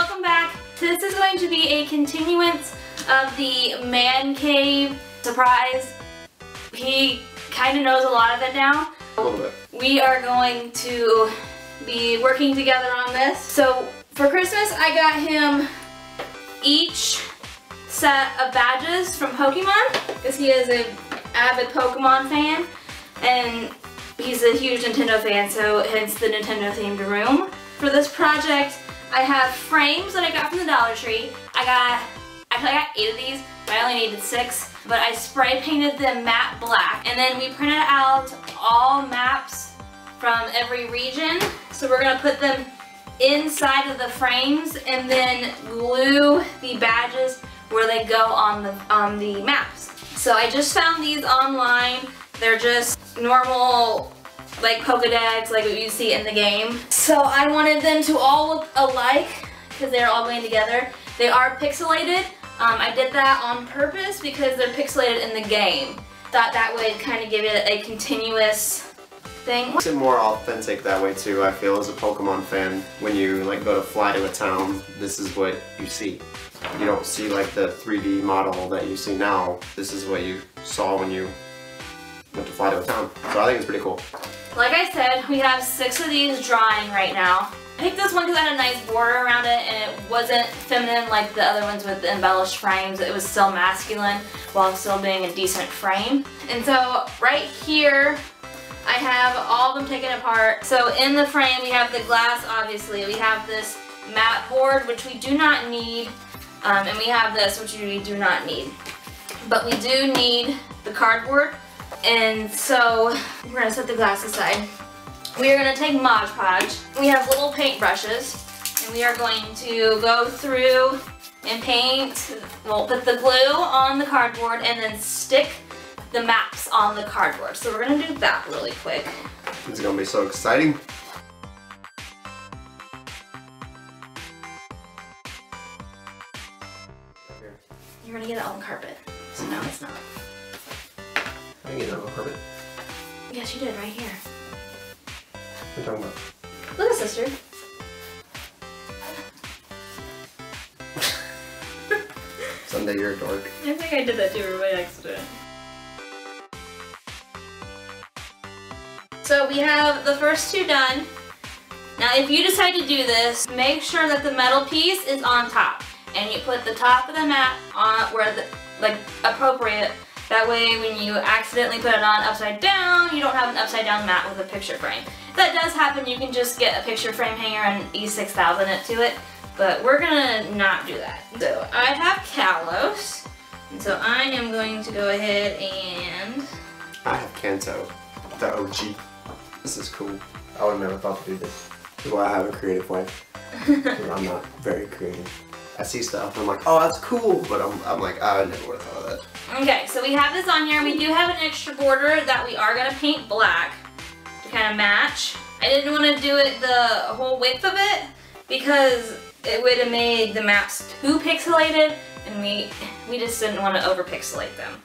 welcome back. This is going to be a continuance of the man cave surprise. He kind of knows a lot of it now. A little bit. We are going to be working together on this. So for Christmas, I got him each set of badges from Pokemon because he is an avid Pokemon fan and he's a huge Nintendo fan, so hence the Nintendo themed room. For this project, I have frames that I got from the Dollar Tree. I got 8 of these, but I only needed 6. But I spray painted them matte black, and then we printed out all maps from every region. So we're gonna put them inside of the frames and then glue the badges where they go on the maps. So I just found these online. They're just normal, like Pokedex, like what you see in the game. So I wanted them to all look alike because they're all going together. They are pixelated. I did that on purpose because they're pixelated in the game. Thought that would kind of give it a continuous thing. Makes it more authentic that way too, I feel, as a Pokemon fan. When you like go to fly to a town, this is what you see. You don't see like the 3D model that you see now. This is what you saw when you went to fly to a town. So I think it's pretty cool. Like I said, we have 6 of these drying right now. I picked this one because it had a nice border around it and it wasn't feminine like the other ones with the embellished frames. It was still masculine while still being a decent frame. And so right here, I have all of them taken apart. So in the frame, we have the glass, obviously. We have this matte board, which we do not need. And we have this, which we do not need. But we do need the cardboard. And so we're gonna set the glass aside. We are gonna take Mod Podge. We have little paint brushes, and we are going to go through and paint. We'll put the glue on the cardboard and then stick the maps on the cardboard. So we're gonna do that really quick. It's gonna be so exciting. You're gonna get it on the carpet. So no, it's not. I didn't get it on the carpet. Yes, you did, right here. What are you talking about? Look at sister. Someday you're a dork. I think I did that too by accident. So we have the first 2 done. Now if you decide to do this, make sure that the metal piece is on top. And you put the top of the mat on where the, like, appropriate. That way when you accidentally put it on upside down, you don't have an upside down mat with a picture frame. If that does happen, you can just get a picture frame hanger and E6000 it to it. But we're gonna not do that. So I have Kalos. And so I am going to go ahead and... I have Kanto, the OG. This is cool. I would have never thought to do this. This is why I have a creative wife. I'm not very creative. I see stuff and I'm like, oh, that's cool, but I'm like, I never would have thought of that. Okay, so we have this on here. We do have an extra border that we are going to paint black to kind of match. I didn't want to do it the whole width of it because it would have made the maps too pixelated and we just didn't want to over pixelate them.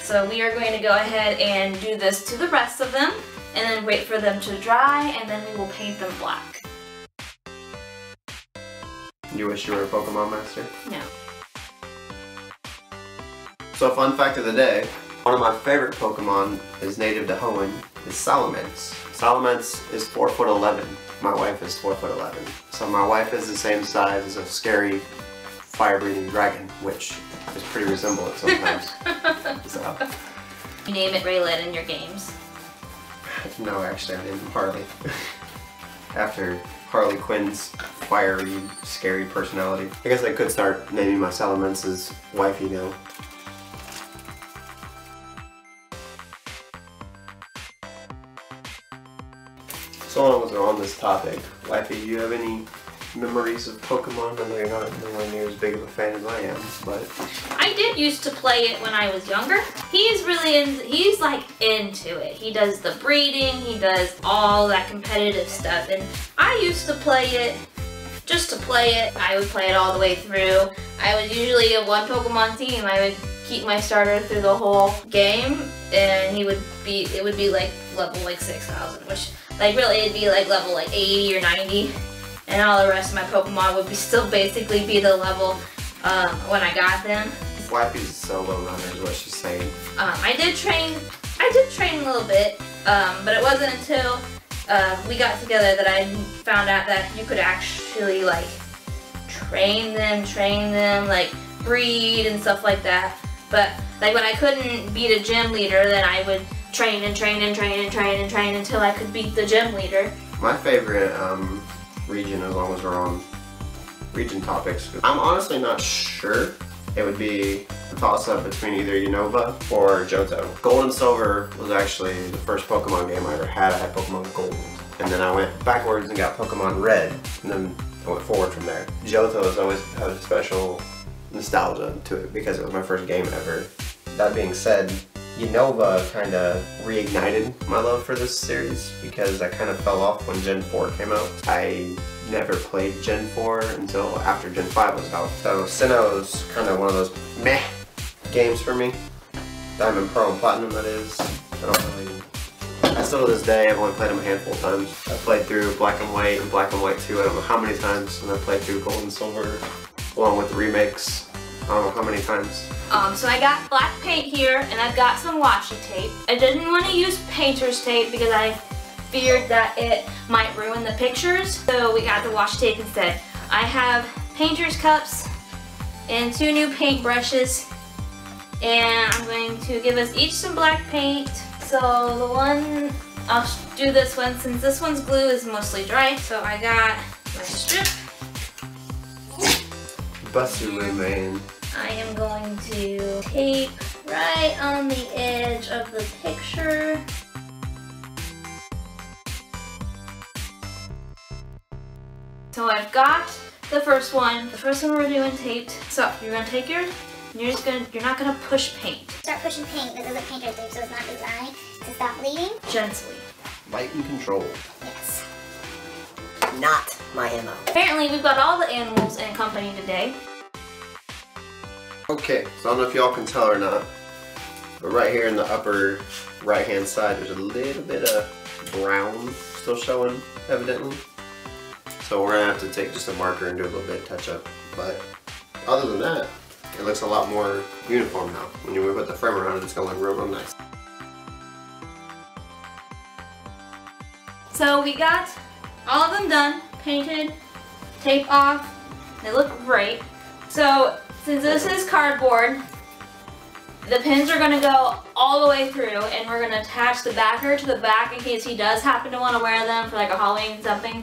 So we are going to go ahead and do this to the rest of them and then wait for them to dry and then we will paint them black. You wish you were a Pokemon master? No. So fun fact of the day, one of my favorite Pokemon is native to Hoenn, is Salamence. Salamence is 4'11". My wife is 4'11". So my wife is the same size as a scary fire-breathing dragon, which is pretty resemblant sometimes. So. You name it Raylet in your games? No, actually I named him Harley. After Harley Quinn's fiery, scary personality. I guess I could start naming my Salamence's wifey now. So long as we're on this topic, wifey, do you have any memories of Pokemon? I know you're not nowhere near as big of a fan as I am, but... I did used to play it when I was younger. He's really he's like into it. He does the breeding, he does all that competitive stuff, and I used to play it just to play it. I would play it all the way through. I was usually a 1 Pokemon team. I would keep my starter through the whole game, and it would be like level like 6,000, which like really it'd be like level like 80 or 90. and all the rest of my Pokemon would still basically be the level when I got them. Wifey's a solo runner is what she's saying. I did train a little bit, but it wasn't until we got together that I found out that you could actually like train them, like breed and stuff like that. But like when I couldn't beat a gym leader, then I would train until I could beat the gym leader. My favorite region, as long as we're on region topics, I'm honestly not sure. It would be a toss-up between either Unova or Johto. Gold and Silver was actually the first Pokemon game I ever had. I had Pokemon Gold. And then I went backwards and got Pokemon Red. And then I went forward from there. Johto has always had a special nostalgia to it because it was my first game ever. That being said, Unova kind of reignited my love for this series because I kind of fell off when Gen 4 came out. I never played Gen 4 until after Gen 5 was out. So Sinnoh's kind of one of those meh games for me. Diamond, Pearl, and Platinum, that is. I still to this day, I've only played them a handful of times. I played through Black and White and Black and White 2 I don't know how many times, and I played through Gold and Silver along with the remakes I don't know how many times. So I got black paint here, and I've got some washi tape. I didn't want to use painter's tape because I feared that it might ruin the pictures, so we got the washi tape instead. I have painter's cups and 2 new paint brushes, and I'm going to give us each some black paint. So the one, I'll do this one since this one's glue is mostly dry. So I got my strip. Busty man. I am going to tape right on the edge of the picture. So I've got the first one. The first one we're doing taped. So you're gonna take yours, and you're not gonna push paint. Start pushing paint. This is a painter's tape, so it's not designed to stop bleeding. Gently. Light and control. Yes. Not my MO. Apparently we've got all the animals in company today. Okay, so I don't know if y'all can tell or not, but right here in the upper right hand side there's a little bit of brown still showing, evidently. So we're gonna have to take just a marker and do a little bit of touch up. But other than that, it looks a lot more uniform now. When you put the frame around it, it's gonna look real, real nice. So we got all of them done, painted, tape off. They look great. So since this is cardboard, the pins are gonna go all the way through, and we're gonna attach the backer to the back in case he does happen to want to wear them for like a Halloween something.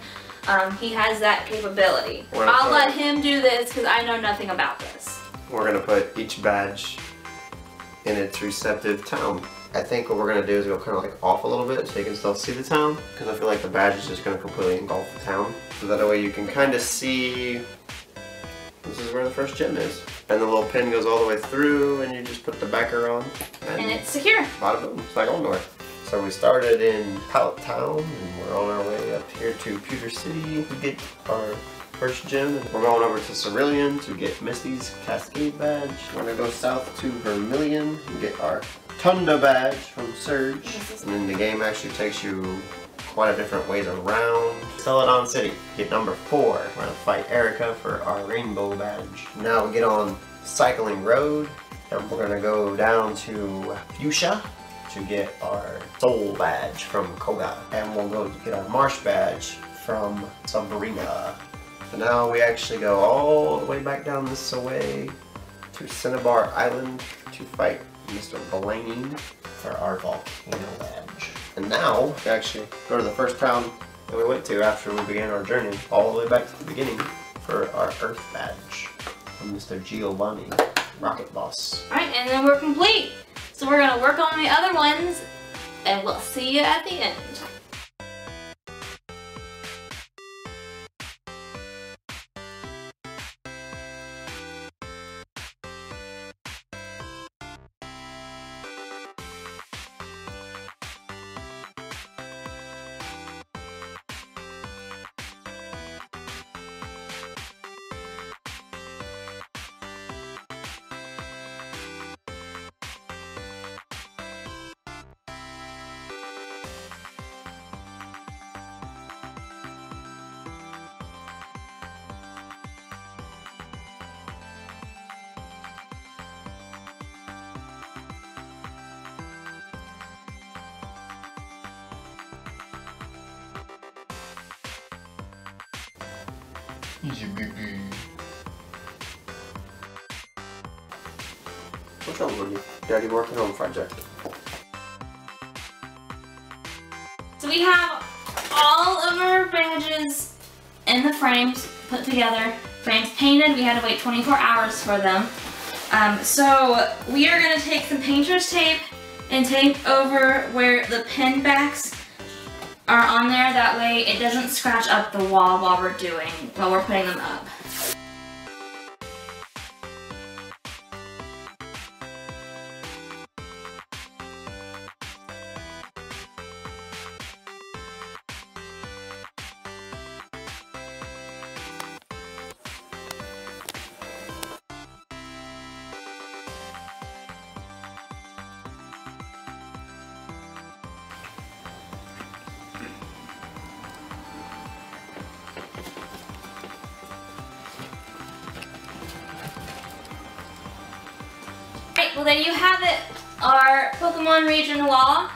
He has that capability. I'll let him do this because I know nothing about this. We're gonna put each badge in its respective town. I think what we're gonna do is go kind of like off a little bit so you can still see the town, because I feel like the badge is just gonna completely engulf the town. So that way you can kind of see this is where the first gym is. And the little pin goes all the way through, and you just put the backer on. And it's secure. Bada boom, it's like Ondor. So we started in Pallet Town, and we're on our way up here to Pewter City to get our first gym. We're going over to Cerulean to get Misty's Cascade badge. We're gonna go south to Vermilion and get our Tunda badge from Surge. And then the game actually takes you quite a different ways around. Celadon City, get number 4. We're gonna fight Erica for our rainbow badge. Now we get on Cycling Road, and we're gonna go down to Fuchsia to get our Soul badge from Koga. And we'll go get our Marsh badge from Sabrina. And now we actually go all the way back down this way to Cinnabar Island to fight Mr. Blaney for our volcano badge. And now we actually go to the first town that we went to after we began our journey, all the way back to the beginning for our Earth badge from Mr. Giovanni, Rocket Boss. Alright, and then we're complete. So we're gonna work on the other ones, and we'll see you at the end. Easy baby. What's up, buddy? Daddy working on project. So we have all of our badges in the frames put together. Frames painted. We had to wait 24 hours for them. So we are going to take some Pintrest tape and tape over where the pin backs are on there. That way it doesn't scratch up the wall while we're putting them up. Alright, well there you have it, our Pokemon region wall.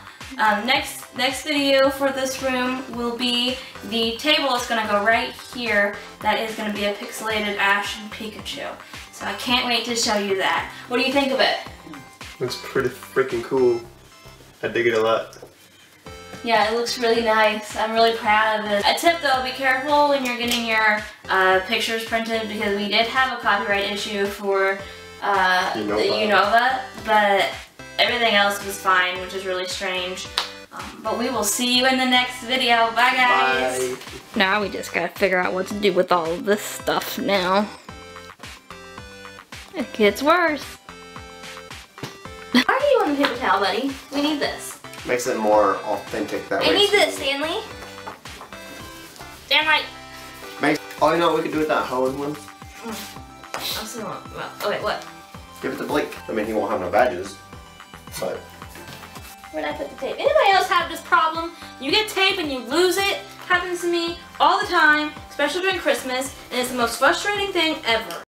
Next video for this room will be the table is going to go right here. That is going to be a pixelated Ash and Pikachu. So I can't wait to show you that. What do you think of it? Looks pretty freaking cool. I dig it a lot. Yeah, it looks really nice. I'm really proud of it. A tip though, be careful when you're getting your pictures printed because we did have a copyright issue for the Unova, but everything else was fine, which is really strange. But we will see you in the next video. Bye guys! Bye. Now we just gotta figure out what to do with all of this stuff now. It gets worse. Why are you on the paper towel, buddy? We need this. Makes it more authentic that way. I need this, Stanley. Damn right. Oh, you know what we could do with that Hoenn one? I'm still on. Well, okay, what? Give it to Blake. I mean, he won't have no badges, but... Where'd I put the tape? Anybody else have this problem? You get tape and you lose it. Happens to me all the time, especially during Christmas, and it's the most frustrating thing ever.